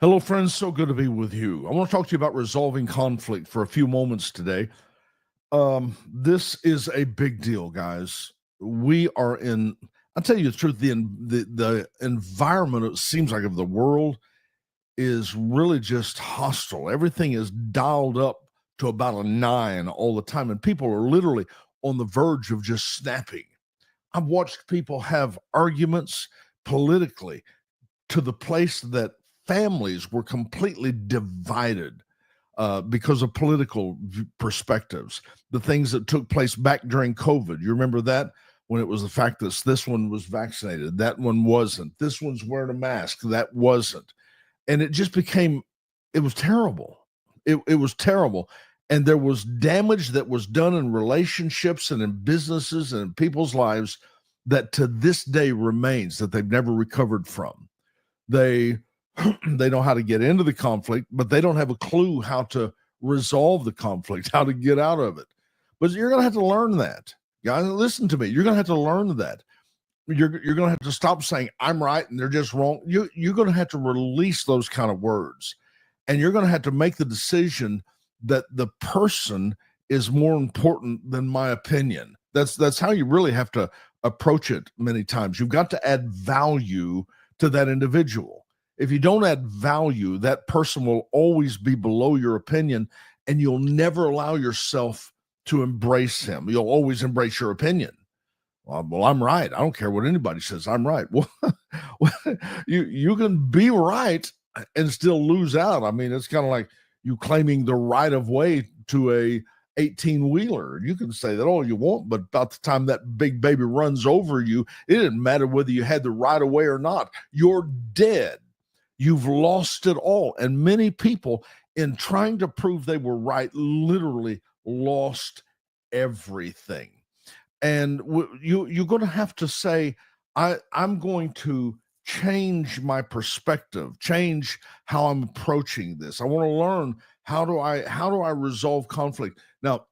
Hello, friends. So good to be with you. I want to talk to you about resolving conflict for a few moments today. This is a big deal, guys. We are in. I'll tell you the truth. The environment, it seems like, of the world is really just hostile. Everything is dialed up to about a 9 all the time, and people are literally on the verge of just snapping. I've watched people have arguments politically to the place that families were completely divided because of political perspectives. The things that took place back during COVID, you remember that? When it was the fact that this one was vaccinated, that one wasn't. This one's wearing a mask, that wasn't. And it just became, it was terrible. It was terrible. And there was damage that was done in relationships and in businesses and in people's lives that to this day remains that they've never recovered from. They they know how to get into the conflict, but they don't have a clue how to resolve the conflict, how to get out of it. But you're going to have to learn that. Guys, listen to me. You're going to have to learn that. You're going to have to stop saying I'm right and they're just wrong. You're going to have to release those kind of words, and you're going to have to make the decision that the person is more important than my opinion. That's how you really have to approach it. Many times you've got to add value to that individual. If you don't add value, that person will always be below your opinion, and you'll never allow yourself to embrace him. You'll always embrace your opinion. Well, I'm right. I don't care what anybody says. I'm right. Well, you can be right and still lose out. I mean, it's kind of like you claiming the right of way to a 18-wheeler. You can say that all you want, but about the time that big baby runs over you, it didn't matter whether you had the right of way or not. You're dead. You've lost it all. And many people, in trying to prove they were right, literally lost everything. And you're going to have to say, I'm going to change my perspective, change how I'm approaching this. I want to learn how do I resolve conflict. Now,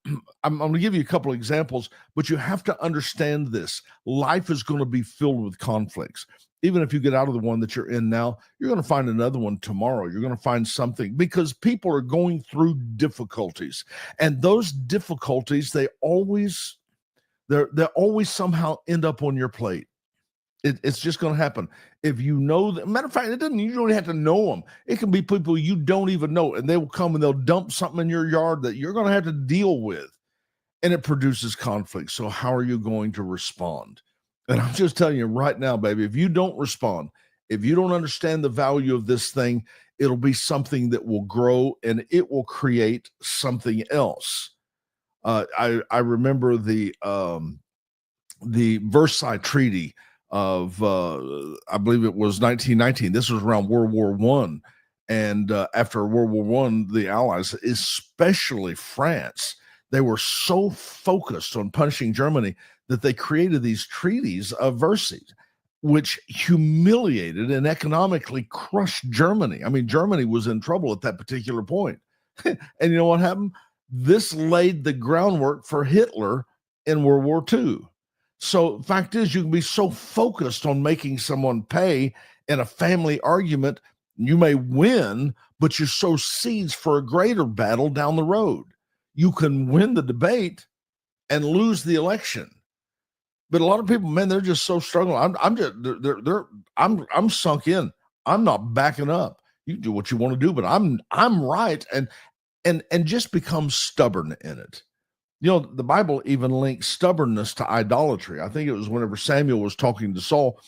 I'm going to give you a couple of examples, but you have to understand this. Life is going to be filled with conflicts. Even if you get out of the one that you're in now, you're going to find another one tomorrow. You're going to find something because people are going through difficulties, and those difficulties, they always somehow end up on your plate. It's just going to happen. If you know that, matter of fact, you don't even have to know them. It can be people you don't even know, and they will come and they'll dump something in your yard that you're going to have to deal with, and it produces conflict. So how are you going to respond? And I'm just telling you right now, baby, if you don't respond, if you don't understand the value of this thing, it'll be something that will grow and it will create something else. I remember the Versailles Treaty of I believe it was 1919. This was around World War I, and after World War I, the Allies, especially France, they were so focused on punishing Germany that they created these treaties of Versailles, which humiliated and economically crushed Germany. I mean, Germany was in trouble at that particular point. And you know what happened? This laid the groundwork for Hitler in World War II. So the fact is, you can be so focused on making someone pay in a family argument, you may win, but you sow seeds for a greater battle down the road. You can win the debate and lose the election. But a lot of people, man, they're just so struggling. I'm sunk in. I'm not backing up. You do what you want to do, but I'm right, and just become stubborn in it. You know, the Bible even links stubbornness to idolatry. I think it was whenever Samuel was talking to Saul,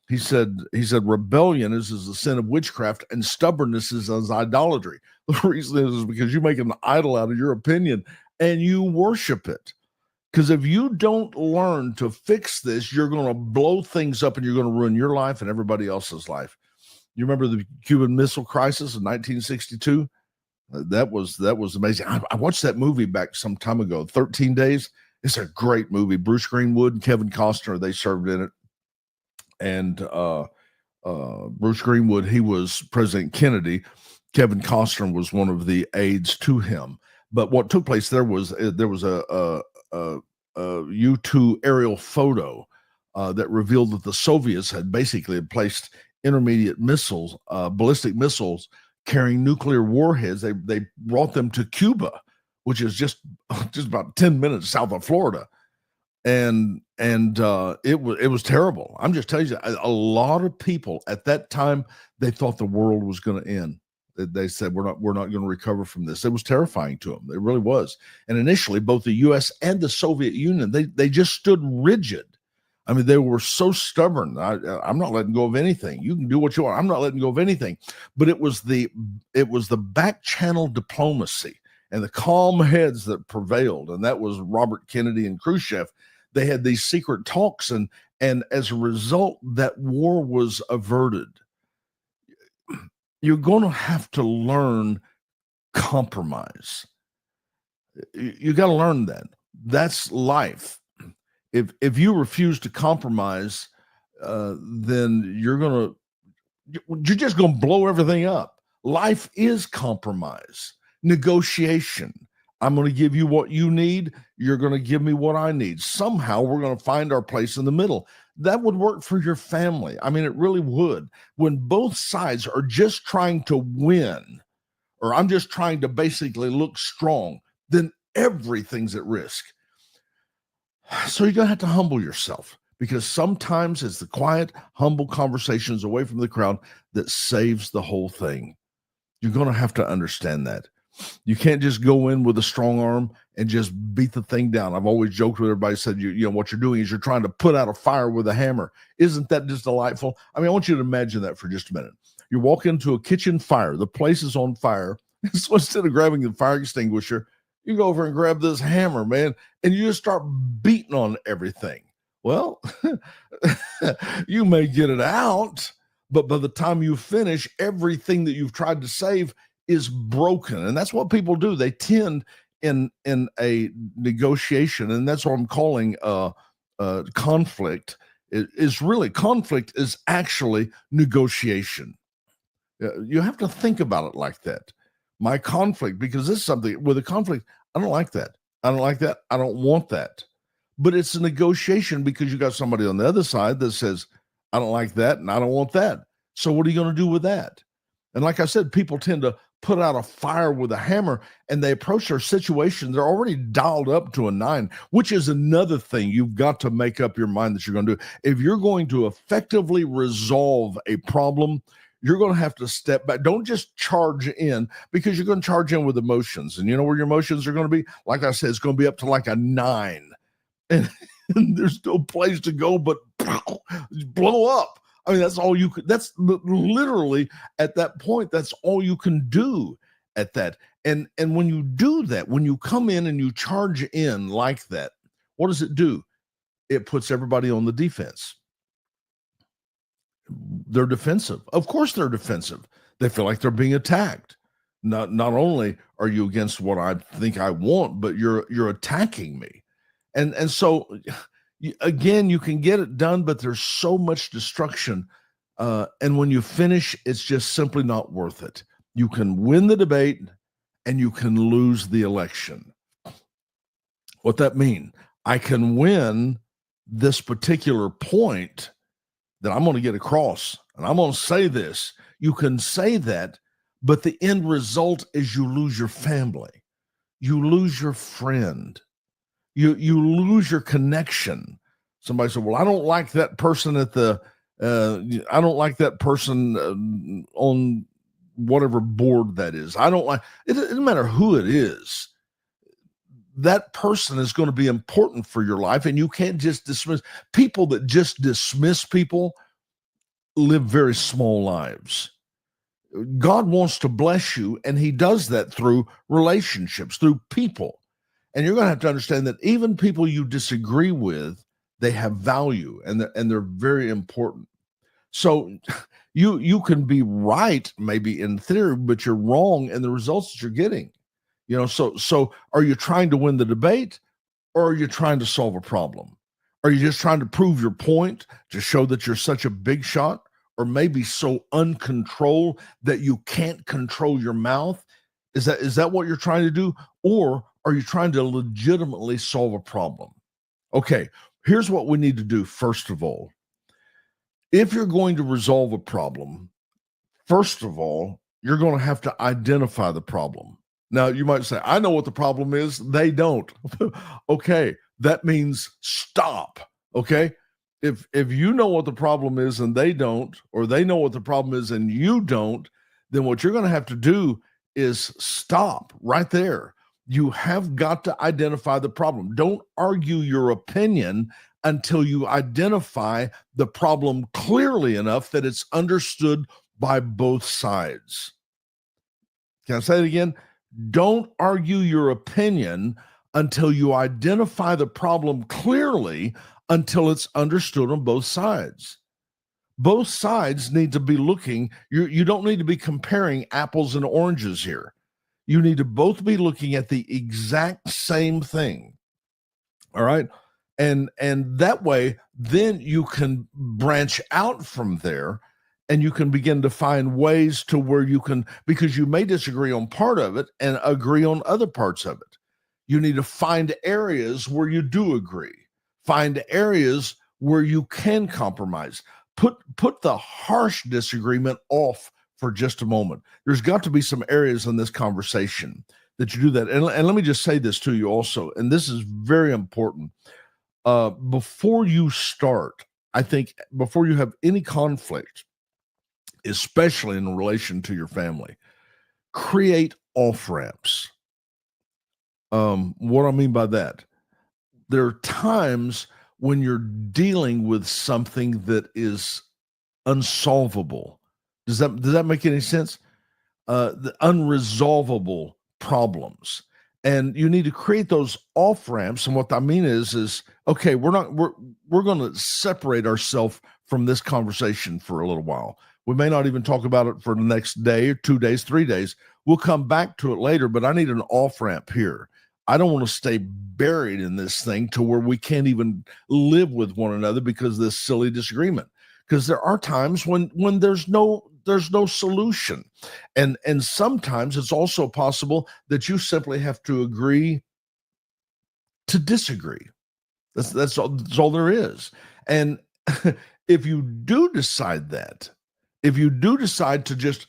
he said rebellion is the sin of witchcraft, and stubbornness is as idolatry. The reason is because you make an idol out of your opinion and you worship it. Because if you don't learn to fix this, you're going to blow things up and you're going to ruin your life and everybody else's life. You remember the Cuban Missile Crisis in 1962? That was amazing. I watched that movie back some time ago, 13 Days. It's a great movie. Bruce Greenwood and Kevin Costner, they served in it. And Bruce Greenwood, he was President Kennedy. Kevin Costner was one of the aides to him. But what took place there was a U-2 aerial photo that revealed that the Soviets had basically placed intermediate missiles, ballistic missiles, carrying nuclear warheads. They brought them to Cuba, which is just about 10 minutes south of Florida. And it was terrible. I'm just telling you, a lot of people at that time, they thought the world was going to end. They said we're not going to recover from this. It was terrifying to them. It really was. And initially, both the U.S. and the Soviet Union, they just stood rigid. I mean, they were so stubborn. I'm not letting go of anything. You can do what you want. I'm not letting go of anything. But it was the back channel diplomacy and the calm heads that prevailed, and that was Robert Kennedy and Khrushchev. They had these secret talks, and as a result, that war was averted. You're going to have to learn compromise. You got to learn that. That's life. If you refuse to compromise, then you're just going to blow everything up. Life is compromise, negotiation. I'm going to give you what you need. You're going to give me what I need. Somehow we're going to find our place in the middle. That would work for your family. I mean, it really would. When both sides are just trying to win, or I'm just trying to basically look strong, then everything's at risk. So you're going to have to humble yourself, because sometimes it's the quiet, humble conversations away from the crowd that saves the whole thing. You're going to have to understand that. You can't just go in with a strong arm and just beat the thing down. I've always joked with everybody, said, you know, what you're doing is you're trying to put out a fire with a hammer. Isn't that just delightful? I mean, I want you to imagine that for just a minute. You walk into a kitchen fire, the place is on fire. So instead of grabbing the fire extinguisher, you go over and grab this hammer, man, and you just start beating on everything. Well, you may get it out, but by the time you finish, everything that you've tried to save is broken. And that's what people do. They tend in a negotiation, and that's what I'm calling conflict. Conflict is actually negotiation. You have to think about it like that. My conflict, because this is something with a conflict, I don't like that. I don't like that. I don't want that. But it's a negotiation, because you got somebody on the other side that says, I don't like that and I don't want that. So what are you going to do with that? And like I said, people tend to put out a fire with a hammer, and they approach their situation. They're already dialed up to a 9, which is another thing you've got to make up your mind that you're going to do. If you're going to effectively resolve a problem, you're going to have to step back. Don't just charge in, because you're going to charge in with emotions. And you know where your emotions are going to be? Like I said, it's going to be up to like a 9. And there's no place to go but blow up. I mean, that's all you could, that's literally at that point, that's all you can do at that. And when you do that, when you come in and you charge in like that, what does it do? It puts everybody on the defense. They're defensive. Of course they're defensive. They feel like they're being attacked. Not only are you against what I think I want, but you're attacking me. And so again, you can get it done, but there's so much destruction. And when you finish, it's just simply not worth it. You can win the debate and you can lose the election. What that mean? I can win this particular point that I'm going to get across, and I'm going to say this. You can say that, but the end result is you lose your family. You lose your friend. You lose your connection. Somebody said, well, I don't like that person at the, I don't like that person on whatever board that is. I don't like, it doesn't matter who it is. That person is going to be important for your life, and you can't just dismiss people. That just dismiss people live very small lives. God wants to bless you, and he does that through relationships, through people. And you're going to have to understand that even people you disagree with, they have value, and they're very important. So you can be right maybe in theory, but you're wrong in the results that you're getting. You know, so are you trying to win the debate, or are you trying to solve a problem? Are you just trying to prove your point to show that you're such a big shot, or maybe so uncontrolled that you can't control your mouth? Is that what you're trying to do? Or are you trying to legitimately solve a problem? Okay, here's what we need to do. First of all, if you're going to resolve a problem, first of all, you're going to have to identify the problem. Now, you might say, I know what the problem is. They don't. Okay, that means stop. Okay, if you know what the problem is and they don't, or they know what the problem is and you don't, then what you're going to have to do is stop right there. You have got to identify the problem. Don't argue your opinion until you identify the problem clearly enough that it's understood by both sides. Can I say it again? Don't argue your opinion until you identify the problem clearly until it's understood on both sides. Both sides need to be looking. You don't need to be comparing apples and oranges here. You need to both be looking at the exact same thing. All right. And that way, then you can branch out from there and you can begin to find ways to where you can, because you may disagree on part of it and agree on other parts of it. You need to find areas where you do agree. Find areas where you can compromise. Put the harsh disagreement off for just a moment. There's got to be some areas in this conversation that you do that. And let me just say this to you also, and this is very important. Before you start, I think before you have any conflict, especially in relation to your family, create off ramps. What I mean by that, there are times when you're dealing with something that is unsolvable. Does that make any sense? The unresolvable problems, and you need to create those off ramps. And what I mean is okay, we're going to separate ourselves from this conversation for a little while. We may not even talk about it for the next day or 2 days, 3 days. We'll come back to it later, but I need an off ramp here. I don't want to stay buried in this thing to where we can't even live with one another because of this silly disagreement. Because there are times when there's no solution, and sometimes it's also possible that you simply have to agree to disagree. That's all there is. And if you do decide to just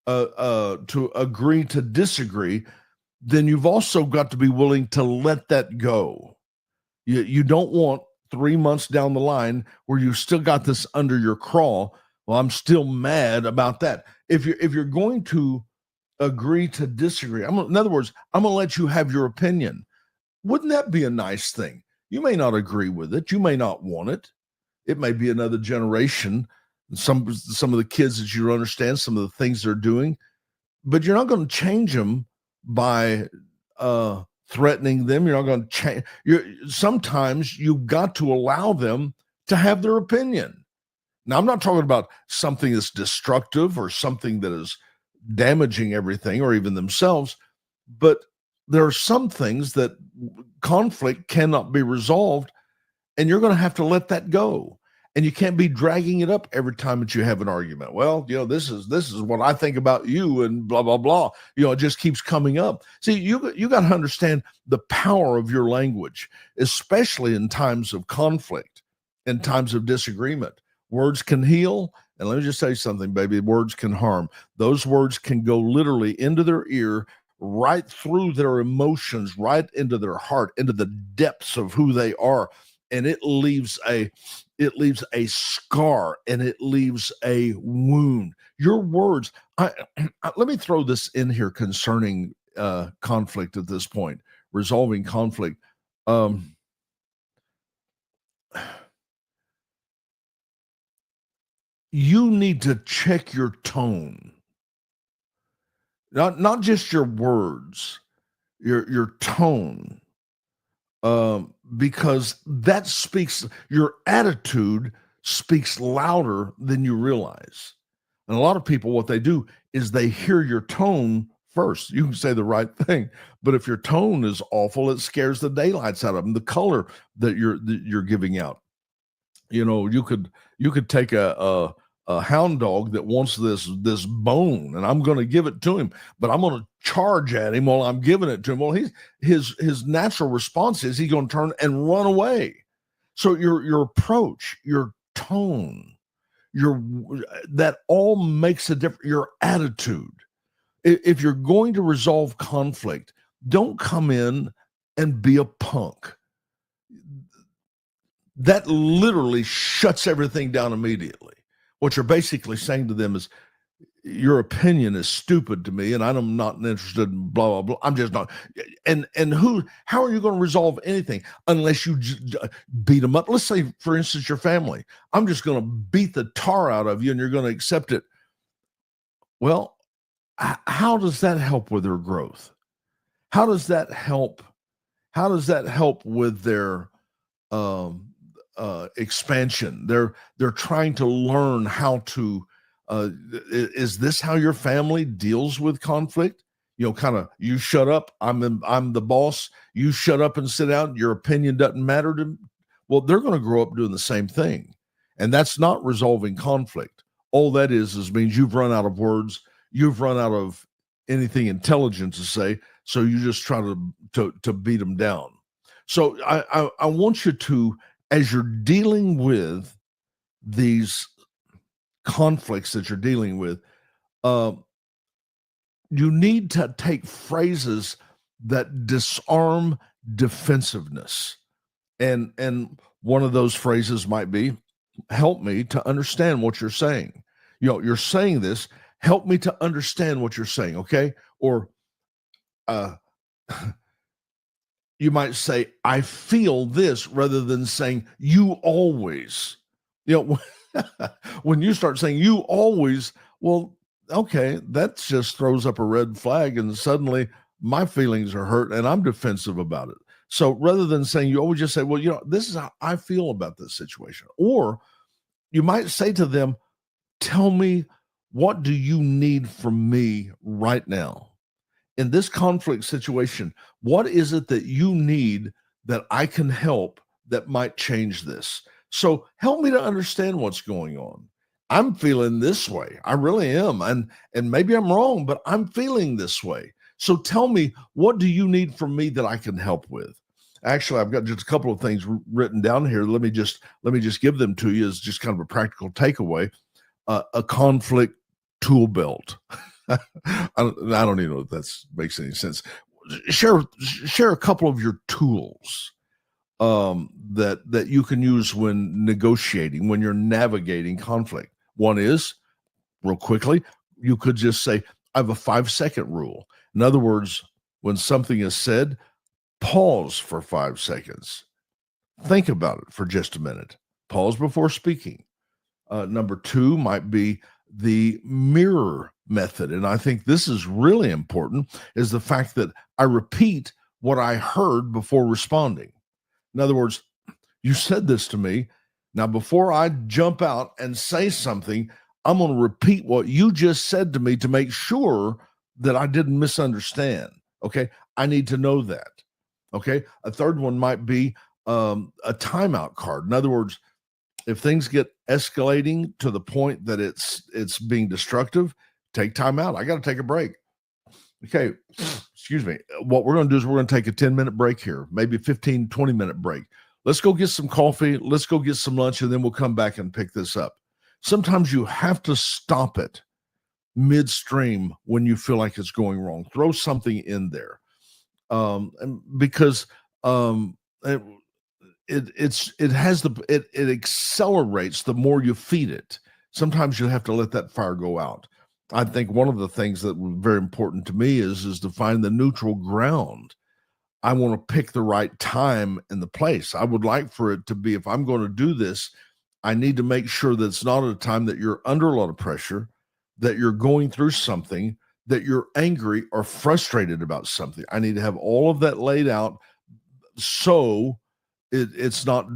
to agree to disagree, then you've also got to be willing to let that go. You don't want 3 months down the line where you still got this under your craw. Well, I'm still mad about that. If you're going to agree to disagree, in other words, I'm going to let you have your opinion. Wouldn't that be a nice thing? You may not agree with it. You may not want it. It may be another generation. Some of the kids that you don't understand, some of the things they're doing, but you're not going to change them by threatening them. You're not going to change. Sometimes you've got to allow them to have their opinion. Now, I'm not talking about something that's destructive or something that is damaging everything or even themselves, but there are some things that conflict cannot be resolved, and you're going to have to let that go. And you can't be dragging it up every time that you have an argument. Well, this is what I think about you, and blah blah blah. It just keeps coming up. See, you got to understand the power of your language, especially in times of conflict, in times of disagreement. Words can heal, and let me just say something, baby. Words can harm. Those words can go literally into their ear, right through their emotions, right into their heart, into the depths of who they are, and it leaves a scar, and it leaves a wound. Your words. Let me throw this in here concerning conflict at this point, resolving conflict. You need to check your tone, not just your words, your tone. Because that speaks, your attitude speaks louder than you realize. And a lot of people, what they do is they hear your tone first. You can say the right thing, but if your tone is awful, it scares the daylights out of them. The color that you're giving out. You could take a hound dog that wants this bone, and I'm going to give it to him, but I'm going to charge at him while I'm giving it to him. Well, his natural response is he's going to turn and run away. So your approach, your tone, that all makes a difference. Your attitude. If you're going to resolve conflict, don't come in and be a punk. That literally shuts everything down immediately. What you're basically saying to them is, your opinion is stupid to me, and I'm not interested in blah blah blah. I'm just not. And how are you going to resolve anything unless you beat them up? Let's say, for instance, your family. I'm just going to beat the tar out of you, and you're going to accept it. Well, how does that help with their growth? How does that help? How does that help with their expansion? They're trying to learn how to. Is this how your family deals with conflict? Kind of, you shut up. I'm the boss. You shut up and sit down. Your opinion doesn't matter to me. Well, they're going to grow up doing the same thing, and that's not resolving conflict. All that is means you've run out of words. You've run out of anything intelligent to say. So you just try to beat them down. So I want you to, as you're dealing with these conflicts that you're dealing with, you need to take phrases that disarm defensiveness. And one of those phrases might be, help me to understand what you're saying. You're saying this, help me to understand what you're saying, okay? Or you might say, I feel this, rather than saying, you always. When you start saying you always, well, okay, that just throws up a red flag, and suddenly my feelings are hurt and I'm defensive about it. So rather than saying you always, just say, well, this is how I feel about this situation. Or you might say to them, tell me, what do you need from me right now? In this conflict situation, what is it that you need that I can help that might change this? So help me to understand what's going on. I'm feeling this way. I really am. And maybe I'm wrong, but I'm feeling this way. So tell me, what do you need from me that I can help with? Actually, I've got just a couple of things written down here. Let me just give them to you as just kind of a practical takeaway. A conflict tool belt. I don't even know if that makes any sense. Share a couple of your tools that you can use when negotiating, when you're navigating conflict. One is, real quickly, you could just say, I have a 5-second rule. In other words, when something is said, pause for 5 seconds. Think about it for just a minute. Pause before speaking. Number 2 might be the mirror method. And I think this is really important, is the fact that I repeat what I heard before responding. In other words, you said this to me. Now, before I jump out and say something, I'm going to repeat what you just said to me to make sure that I didn't misunderstand. Okay. I need to know that. Okay. A third one might be a timeout card. In other words, if things get escalating to the point that it's being destructive, take time out. I got to take a break. Okay, excuse me. What we're going to do is we're going to take a 10-minute break here, maybe 15, 20-minute break. Let's go get some coffee. Let's go get some lunch, and then we'll come back and pick this up. Sometimes you have to stop it midstream when you feel like it's going wrong. Throw something in there, because it accelerates the more you feed it. Sometimes you have to let that fire go out. I think one of the things that was very important to me is to find the neutral ground. I want to pick the right time and the place. I would like for it to be, if I'm going to do this, I need to make sure that it's not at a time that you're under a lot of pressure, that you're going through something, that you're angry or frustrated about something. I need to have all of that laid out, so it's not,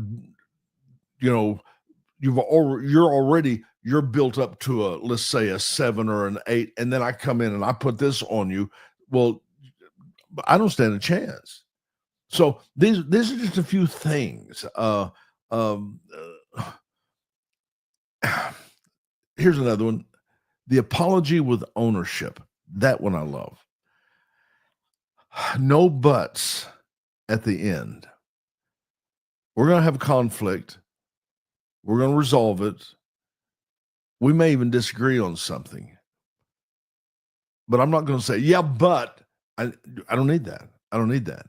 you're built up to let's say a 7 or an 8, and then I come in and I put this on you. Well, I don't stand a chance. So these are just a few things. Here's another one: the apology with ownership. That one I love. No buts at the end. We're going to have a conflict. We're going to resolve it. We may even disagree on something. But I'm not going to say, yeah, but I don't need that. I don't need that.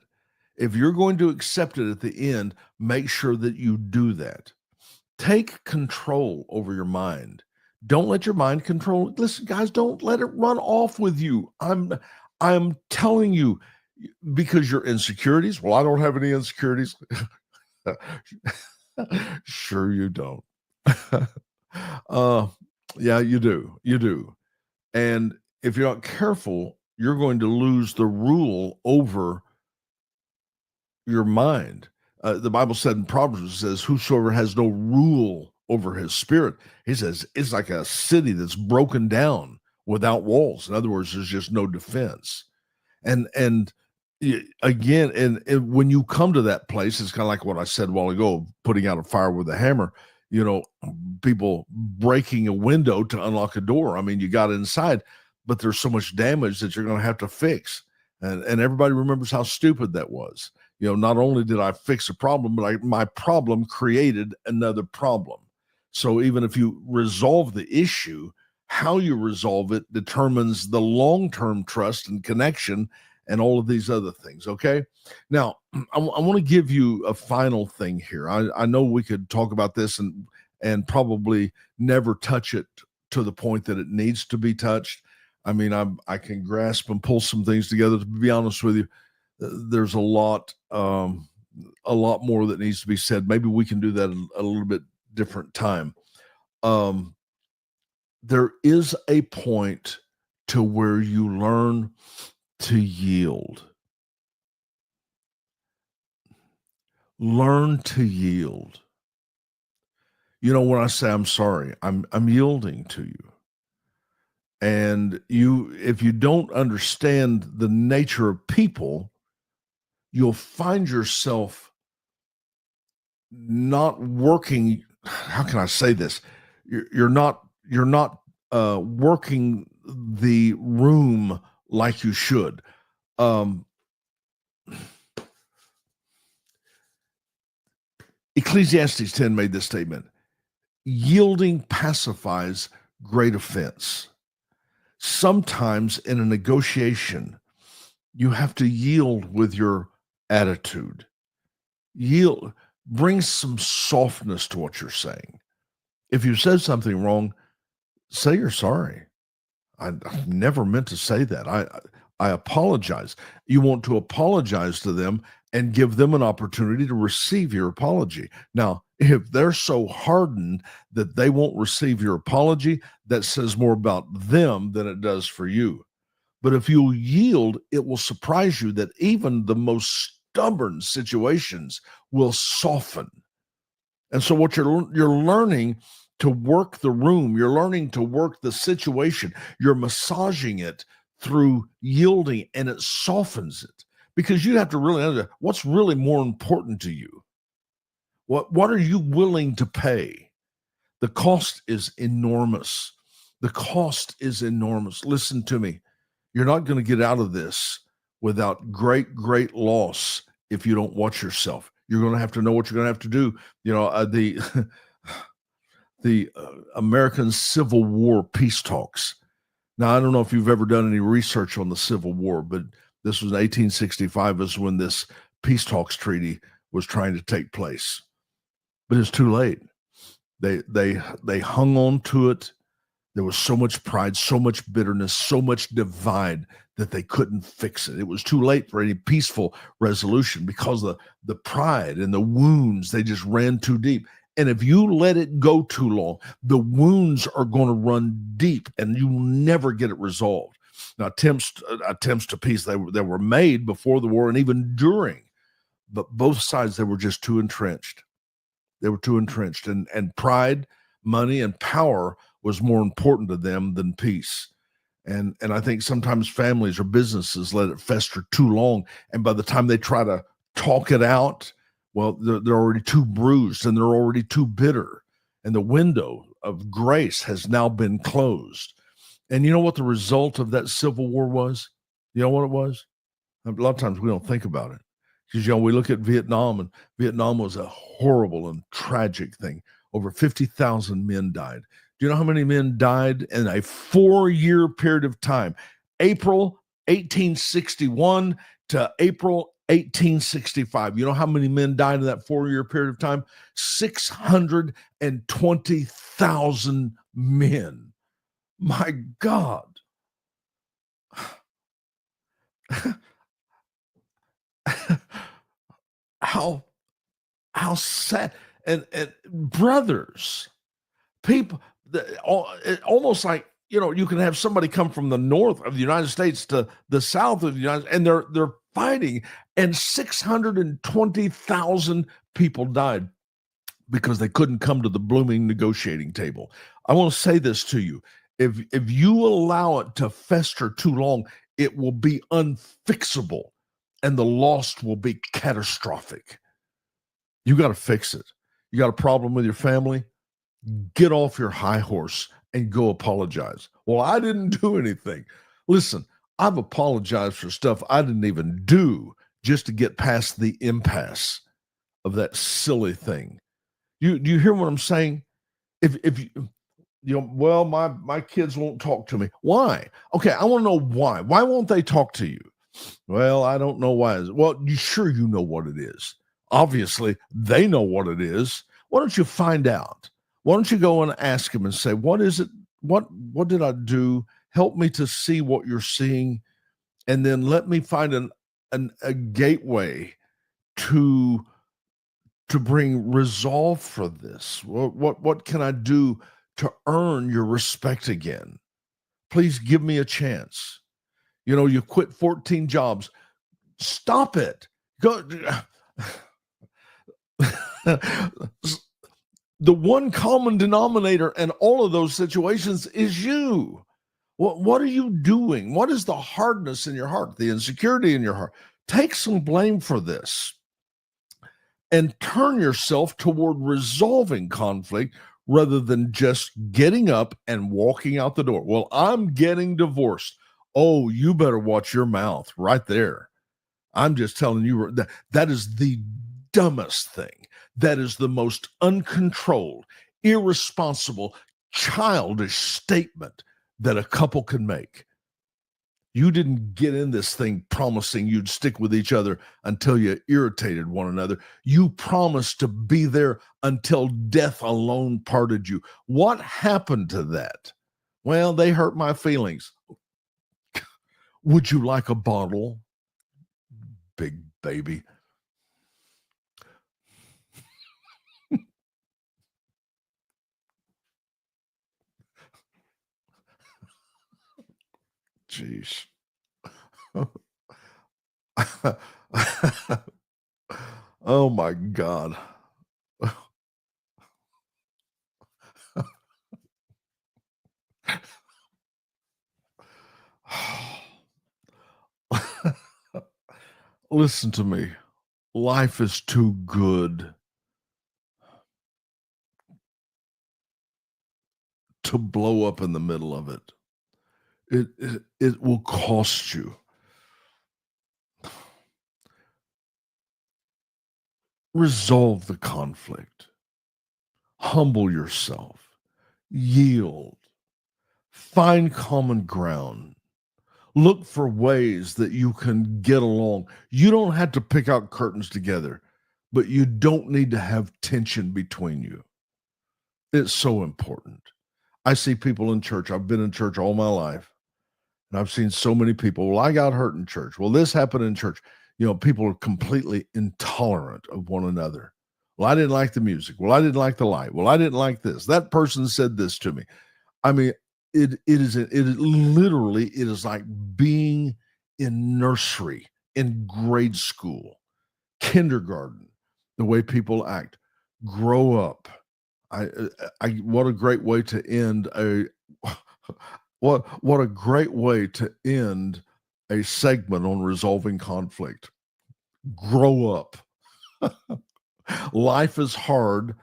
If you're going to accept it at the end, make sure that you do that. Take control over your mind. Don't let your mind control it. Listen, guys, don't let it run off with you. I'm telling you, because your insecurities. Well, I don't have any insecurities. Sure you don't. Yeah, you do. You do. And if you're not careful, you're going to lose the rule over your mind. The Bible said in Proverbs, it says, whosoever has no rule over his spirit, he says, it's like a city that's broken down without walls. In other words, there's just no defense. And again, and when you come to that place, it's kind of like what I said a while ago, putting out a fire with a hammer, people breaking a window to unlock a door. I mean, you got inside, but there's so much damage that you're going to have to fix. And everybody remembers how stupid that was. Not only did I fix a problem, but my problem created another problem. So even if you resolve the issue, how you resolve it determines the long-term trust and connection and all of these other things. Okay. Now, I want to give you a final thing here. I know we could talk about this and probably never touch it to the point that it needs to be touched. I mean, I can grasp and pull some things together. To be honest with you, there's a lot more that needs to be said. Maybe we can do that a little bit different time. There is a point to where you learn to yield. Learn to yield. When I say I'm sorry, I'm yielding to you. And if you don't understand the nature of people, you'll find yourself not working. How can I say this? You're not working the room like you should. Ecclesiastes 10 made this statement: yielding pacifies great offense. Sometimes in a negotiation, you have to yield with your attitude. Yield, bring some softness to what you're saying. If you said something wrong, say you're sorry. I never meant to say that. I apologize. You want to apologize to them and give them an opportunity to receive your apology. Now, if they're so hardened that they won't receive your apology, that says more about them than it does for you. But if you yield, it will surprise you that even the most stubborn situations will soften. And so what you're learning to work the room, you're learning to work the situation, you're massaging it through yielding, and it softens it, because you have to really understand what's really more important to you. What are you willing to pay? The cost is enormous. The cost is enormous. Listen to me. You're not going to get out of this without great, great loss if you don't watch yourself. You're going to have to know what you're going to have to do. The American Civil War peace talks. Now, I don't know if you've ever done any research on the Civil War, but this was 1865 is when this peace talks treaty was trying to take place. But it's too late. They hung on to it. There was so much pride, so much bitterness, so much divide that they couldn't fix it. It was too late for any peaceful resolution because the pride and the wounds, they just ran too deep. And if you let it go too long, the wounds are going to run deep and you will never get it resolved. Now, attempts to peace, they were made before the war and even during, but both sides, they were just too entrenched. They were too entrenched, and pride, money, and power was more important to them than peace. And I think sometimes families or businesses let it fester too long, and by the time they try to talk it out, well, they're already too bruised and they're already too bitter, and the window of grace has now been closed. And you know what the result of that Civil War was? You know what it was? A lot of times we don't think about it. Because, we look at Vietnam, and Vietnam was a horrible and tragic thing. Over 50,000 men died. Do you know how many men died in a 4-year period of time? April 1861 to April 1865. You know how many men died in that 4-year period of time? 620,000 men. My God. how how sad. And brothers, people, almost like, you can have somebody come from the north of the United States to the south of the United States, and they're fighting, and 620,000 people died because they couldn't come to the blooming negotiating table. I want to say this to you. If you allow it to fester too long, it will be unfixable, and the loss will be catastrophic. You got to fix it. You got a problem with your family? Get off your high horse and go apologize. Well, I didn't do anything. Listen, I've apologized for stuff I didn't even do just to get past the impasse of that silly thing. Do you hear what I'm saying? If well, my kids won't talk to me. Why? Okay, I want to know why. Why won't they talk to you? Well, I don't know why. Well, you know what it is. Obviously, they know what it is. Why don't you find out? Why don't you go and ask them and say, what is it? What did I do? Help me to see what you're seeing, and then let me find a gateway to bring resolve for this. What can I do to earn your respect again? Please give me a chance. You quit 14 jobs. Stop it. Go. The one common denominator in all of those situations is you. What are you doing? What is the hardness in your heart, the insecurity in your heart? Take some blame for this and turn yourself toward resolving conflict rather than just getting up and walking out the door. Well, I'm getting divorced. Oh, you better watch your mouth right there. I'm just telling you that is the dumbest thing. That is the most uncontrolled, irresponsible, childish statement that a couple can make. You didn't get in this thing promising you'd stick with each other until you irritated one another. You promised to be there until death alone parted you. What happened to that? Well, they hurt my feelings. Would you like a bottle, big baby? Jeez. Oh my God. Listen to me. Life is too good to blow up in the middle of it. It will cost you. Resolve the conflict. Humble yourself. Yield. Find common ground. Look for ways that you can get along. You don't have to pick out curtains together, but you don't need to have tension between you. It's so important. I see people in church. I've been in church all my life, and I've seen so many people. Well, I got hurt in church. Well, this happened in church. People are completely intolerant of one another. Well, I didn't like the music. Well, I didn't like the light. Well, I didn't like this. That person said this to me. I mean, it is like being in nursery, in grade school, kindergarten, the way people act. Grow up. What a great way to end what a great way to end a segment on resolving conflict. Grow up. Life is hard,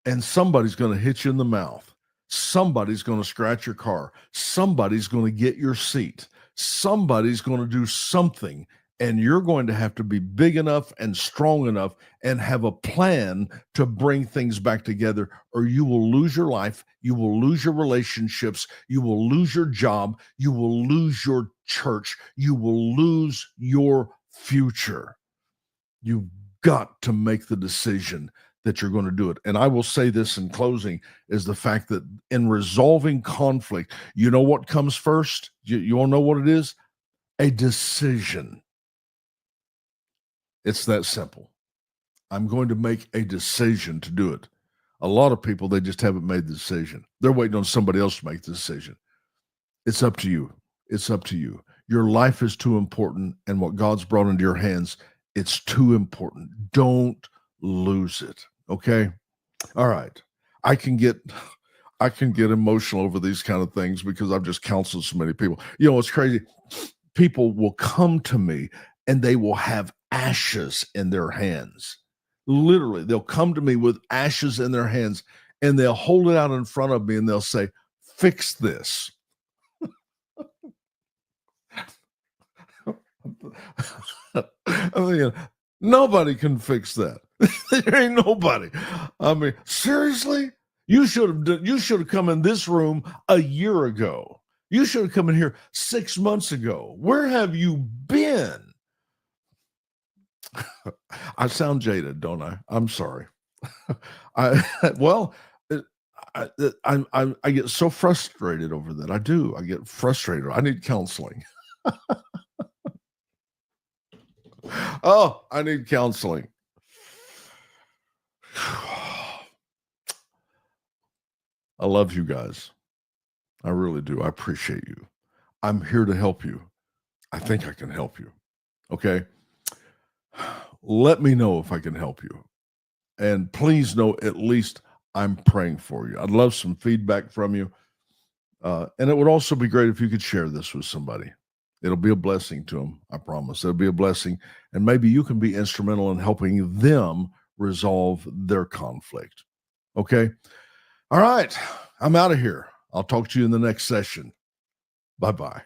and somebody's going to hit you in the mouth. Somebody's going to scratch your car. Somebody's going to get your seat. Somebody's going to do something, And you're going to have to be big enough and strong enough and have a plan to bring things back together, or you will lose your life. You will lose your relationships. You will lose your job. You will lose your church. You will lose your future. You've got to make the decision that you're going to do it. And I will say this in closing is the fact that in resolving conflict, you know what comes first? You all know what it is? A decision. It's that simple. I'm going to make a decision to do it. A lot of people, they just haven't made the decision. They're waiting on somebody else to make the decision. It's up to you. It's up to you. Your life is too important, and what God's brought into your hands, it's too important. Don't lose it. Okay? All right. I can get emotional over these kind of things because I've just counseled so many people. You know, it's crazy. People will come to me and they will have ashes in their hands. Literally, they'll come to me with ashes in their hands and they'll hold it out in front of me and they'll say, fix this. I mean, nobody can fix that. There ain't nobody. I mean, seriously? You should have come in this room a year ago. You should have come in here 6 months ago. Where have you been? I sound jaded, don't I? I'm sorry. I get so frustrated over that. I do. I get frustrated. I need counseling. Oh, I need counseling. I love you guys. I really do. I appreciate you. I'm here to help you. I think I can help you. Okay. Let me know if I can help you. And please know at least I'm praying for you. I'd love some feedback from you. And it would also be great if you could share this with somebody. It'll be a blessing to them. I promise. It'll be a blessing. And maybe you can be instrumental in helping them resolve their conflict. Okay. All right. I'm out of here. I'll talk to you in the next session. Bye-bye.